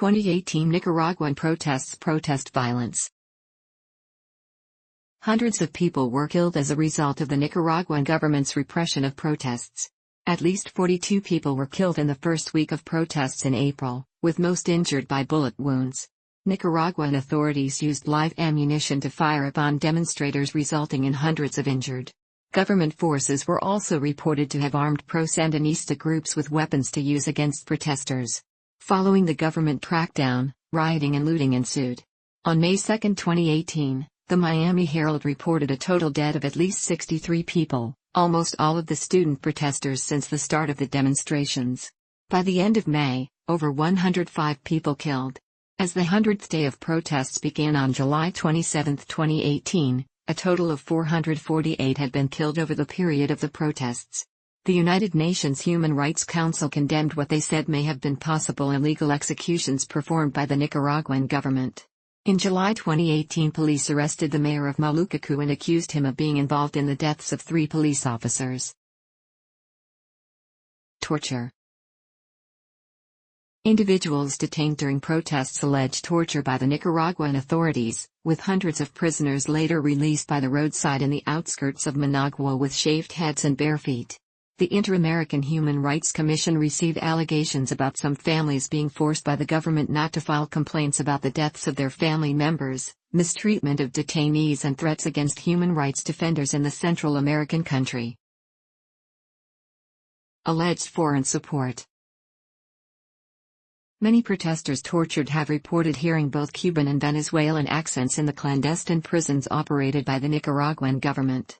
2018 Nicaraguan protests. Protest violence. Hundreds of people were killed as a result of the Nicaraguan government's repression of protests. At least 42 people were killed in the first week of protests in April, with most injured by bullet wounds. Nicaraguan authorities used live ammunition to fire upon demonstrators, resulting in hundreds of injured. Government forces were also reported to have armed pro-Sandinista groups with weapons to use against protesters. Following the government crackdown, rioting and looting ensued. On May 2, 2018, the Miami Herald reported a total death of at least 63 people, almost all of the student protesters since the start of the demonstrations. By the end of May, over 105 people killed. As the 100th day of protests began on July 27, 2018, a total of 448 had been killed over the period of the protests. The United Nations Human Rights Council condemned what they said may have been possible illegal executions performed by the Nicaraguan government. In July 2018, police arrested the mayor of Malucacu and accused him of being involved in the deaths of 3 police officers. Torture. Individuals detained during protests alleged torture by the Nicaraguan authorities, with hundreds of prisoners later released by the roadside in the outskirts of Managua with shaved heads and bare feet. The Inter-American Human Rights Commission received allegations about some families being forced by the government not to file complaints about the deaths of their family members, mistreatment of detainees and threats against human rights defenders in the Central American country. Alleged foreign support. Many protesters tortured have reported hearing both Cuban and Venezuelan accents in the clandestine prisons operated by the Nicaraguan government.